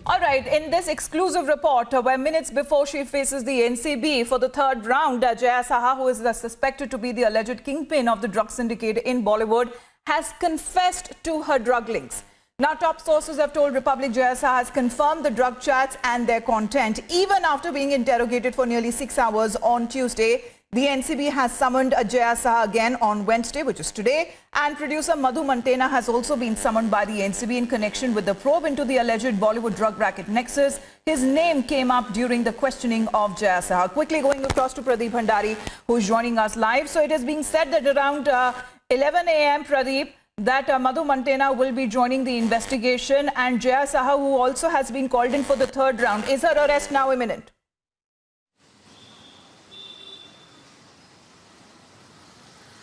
All right, in this exclusive report, where minutes before she faces the NCB for the third round, Jaya Saha, who is suspected to be the alleged kingpin of the drug syndicate in Bollywood, has confessed to her drug links. Now, top sources have told Republic Jaya Saha has confirmed the drug chats and their content. Even after being interrogated for nearly 6 hours on Tuesday, the NCB has summoned Jaya Saha again on Wednesday, which is today, and producer Madhu Mantena has also been summoned by the NCB in connection with the probe into the alleged Bollywood drug racket nexus. His name came up during the questioning of Jaya Saha. Quickly going across to Pradeep Bhandari, who is joining us live. So it is being said that around 11 a.m., Pradeep, that Madhu Mantena will be joining the investigation, and Jaya Saha, who also has been called in for the third round. Is her arrest now imminent?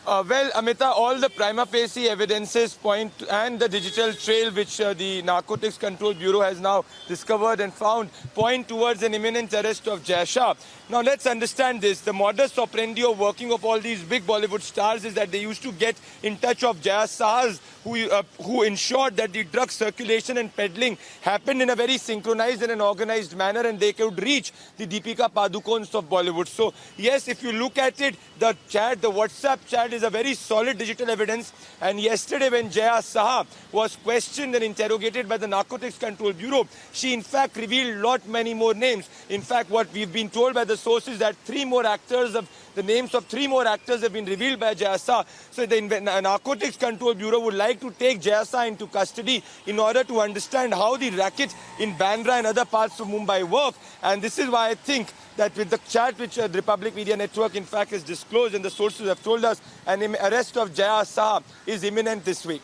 Well, Amita, all the prima facie evidences point and the digital trail which the Narcotics Control Bureau has now discovered and found point towards an imminent arrest of Jaya Shah. Now, let's understand this. The modus operandi of working of all these big Bollywood stars is that they used to get in touch of Jaya Sahas, who ensured that the drug circulation and peddling happened in a very synchronized and an organized manner, and they could reach the Deepika Padukones of Bollywood. So, yes, if you look at it, the chat, the WhatsApp chat is a very solid digital evidence. And yesterday when Jaya Saha was questioned and interrogated by the Narcotics Control Bureau, she in fact revealed many more names. In fact, what we've been told by the sources that the names of three more actors have been revealed by Jaya Saha. So the Narcotics Control Bureau would like to take Jaya Saha into custody in order to understand how the racket in Bandra and other parts of Mumbai work. And this is why I think that with the chat which the Republic Media Network in fact has disclosed and the sources have told us, an arrest of Jaya Saha is imminent this week.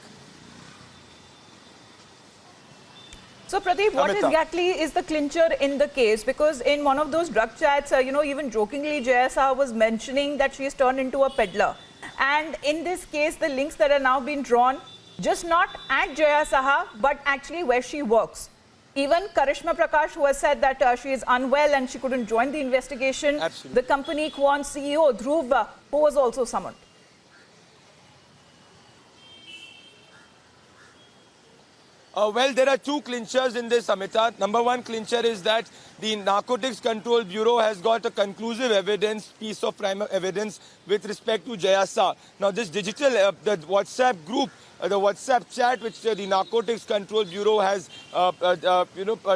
So, Pradeep, what exactly is the clincher in the case? Because in one of those drug chats, even jokingly, Jaya Saha was mentioning that she is turned into a peddler. And in this case, the links that are now being drawn, just not at Jaya Saha, but actually where she works. Even Karishma Prakash, who has said that she is unwell and she couldn't join the investigation. Absolutely. The company Quant CEO, Dhruv, who was also summoned. Well, there are two clinchers in this, Amita. Number one clincher is that the Narcotics Control Bureau has got a conclusive piece of prima evidence with respect to Jaya Saha. Now, this digital, the WhatsApp group, the WhatsApp chat which the Narcotics Control Bureau has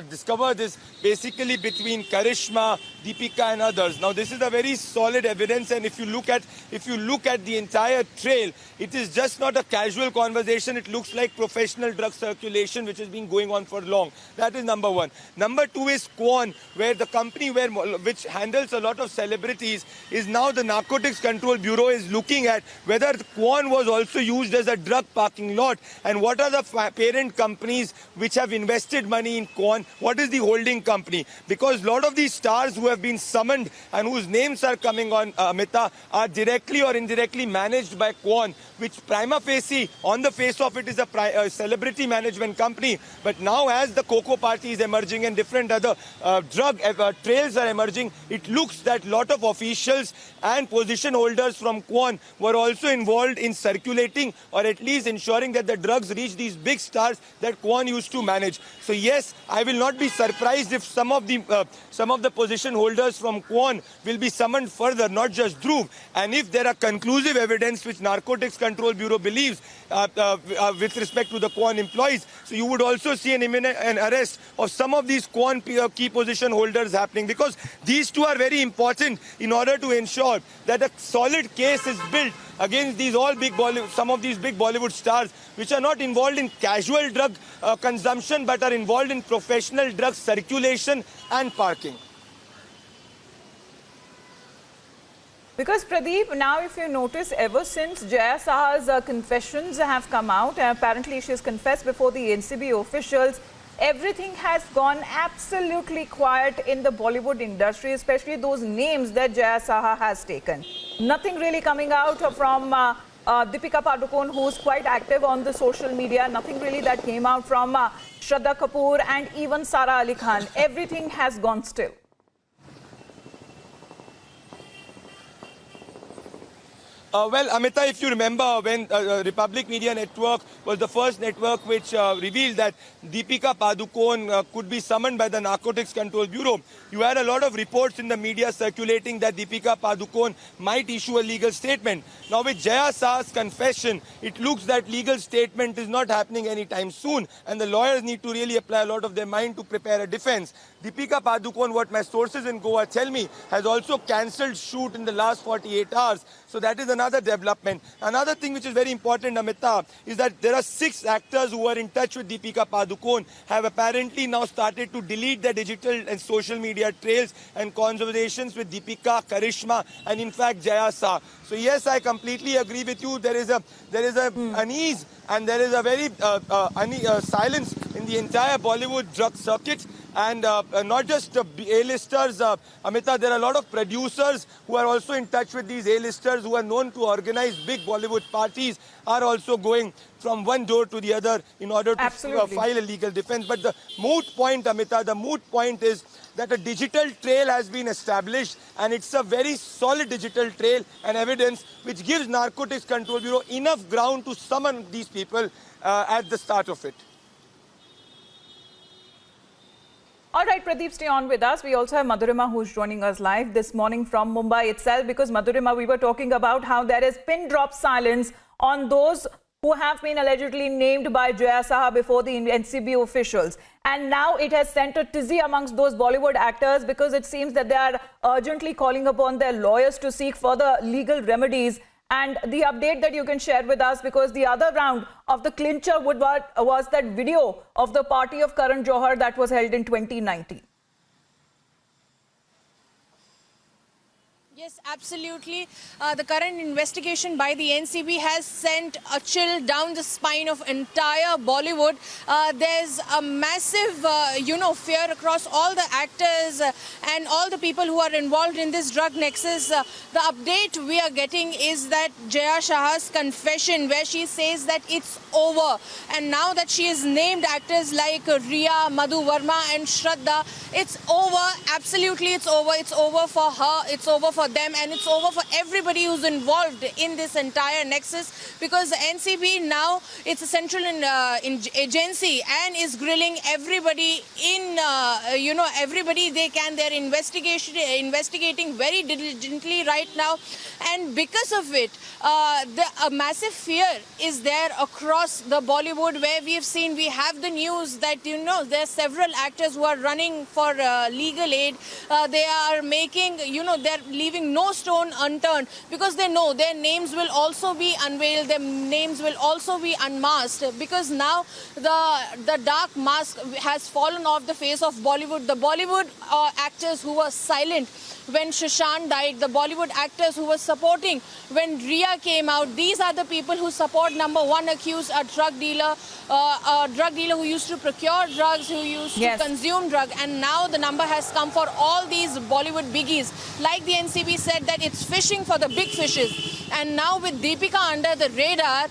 discovered is basically between Karishma, Deepika and others. Now, this is a very solid evidence, and if you look at the entire trail, it is just not a casual conversation. It looks like professional drug circulation which has been going on for long. That is number one. Number two is Quant, where the company which handles a lot of celebrities is now the Narcotics Control Bureau is looking at whether Quant was also used as a drug parking lot, and what are the parent companies which have invested money in Quant. What is the holding company? Because a lot of these stars who have been summoned and whose names are coming on, Amita, are directly or indirectly managed by Quant, which prima facie, on the face of it, is a celebrity management company. But now as the Coco Party is emerging and different other drug trails are emerging, it looks that a lot of officials and position holders from Quant were also involved in circulating or at least ensuring that the drugs reach these big stars that Quant used to manage. So yes, I will not be surprised if some of the position holders from Quant will be summoned further, not just Dhruv. And if there are conclusive evidence which Narcotics Control Bureau believes with respect to the Quant employees, so you would also see an arrest of some of these Quant key position holders happening, because these two are very important in order to ensure that a solid case is built against some of these big Bollywood stars which are not involved in casual drug consumption but are involved in professional drug circulation and parking. Because Pradeep, now if you notice, ever since Jaya Saha's confessions have come out, apparently she has confessed before the NCB officials, everything has gone absolutely quiet in the Bollywood industry, especially those names that Jaya Saha has taken. Nothing really coming out from Deepika Padukone, who's quite active on the social media. Nothing really that came out from Shraddha Kapoor and even Sara Ali Khan. Everything has gone still. Well, Amita, if you remember when Republic Media Network was the first network which revealed that Deepika Padukone could be summoned by the Narcotics Control Bureau, you had a lot of reports in the media circulating that Deepika Padukone might issue a legal statement. Now, with Jaya Saha's confession, it looks that legal statement is not happening anytime soon, and the lawyers need to really apply a lot of their mind to prepare a defense. Deepika Padukone, what my sources in Goa tell me, has also cancelled shoot in the last 48 hours. So that is another development. Another thing which is very important, Amita, is that there are 6 actors who are in touch with Deepika Padukone, have apparently now started to delete their digital and social media trails and conversations with Deepika, Karishma, and in fact Jaya Saha. So yes, I completely agree with you. There is a unease and there is a very silence in the entire Bollywood drug circuit. And not just A-listers, Amita, there are a lot of producers who are also in touch with these A-listers who are known to organize big Bollywood parties, are also going from one door to the other in order to file a legal defense. But the moot point, Amita, the moot point is that a digital trail has been established, and it's a very solid digital trail and evidence which gives Narcotics Control Bureau enough ground to summon these people at the start of it. All right, Pradeep, stay on with us. We also have Madhurima who's joining us live this morning from Mumbai itself, because Madhurima, we were talking about how there is pin drop silence on those who have been allegedly named by Jaya Saha before the NCB officials. And now it has sent a tizzy amongst those Bollywood actors, because it seems that they are urgently calling upon their lawyers to seek further legal remedies. And the update that you can share with us, because the other round of the clincher was that video of the party of Karan Johar that was held in 2019. Yes, absolutely. The current investigation by the NCB has sent a chill down the spine of entire Bollywood. There's a massive, fear across all the actors and all the people who are involved in this drug nexus. The update we are getting is that Jaya Saha's confession, where she says that it's over. And now that she is named actors like Riya, Madhu Verma and Shraddha, it's over. Absolutely, it's over. It's over for her. It's over for them, and it's over for everybody who's involved in this entire nexus, because the NCB now, it's a central agency and is grilling everybody everybody they can. They're investigating very diligently right now, and because of it, a massive fear is there across the Bollywood, where we have the news that there are several actors who are running for legal aid. They are making, they're leaving no stone unturned, because they know their names will also be unveiled, their names will also be unmasked, because now the dark mask has fallen off the face of Bollywood. The Bollywood actors who were silent when Sushant died, the Bollywood actors who were supporting when Riya came out, these are the people who support number one accused, a drug dealer who used to procure drugs, who used to consume drugs. And now the number has come for all these Bollywood biggies. Like the NCB said, that it's fishing for the big fishes. And now with Deepika under the radar,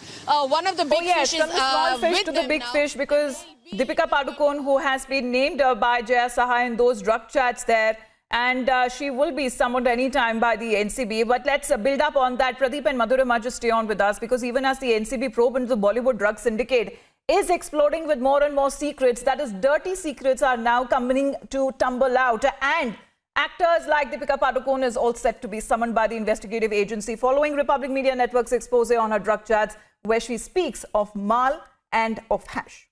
one of the big fishes from the small fish to the big fish, because Deepika Padukone, who has been named by Jaya Saha in those drug chats there, and she will be summoned anytime by the NCB. But let's build up on that. Pradeep and Madhurima, just stay on with us, because even as the NCB probe into the Bollywood drug syndicate is exploding with more and more secrets, that is, dirty secrets are now coming to tumble out. And actors like Deepika Padukone is all set to be summoned by the investigative agency following Republic Media Network's expose on her drug chats, where she speaks of Mal and of hash.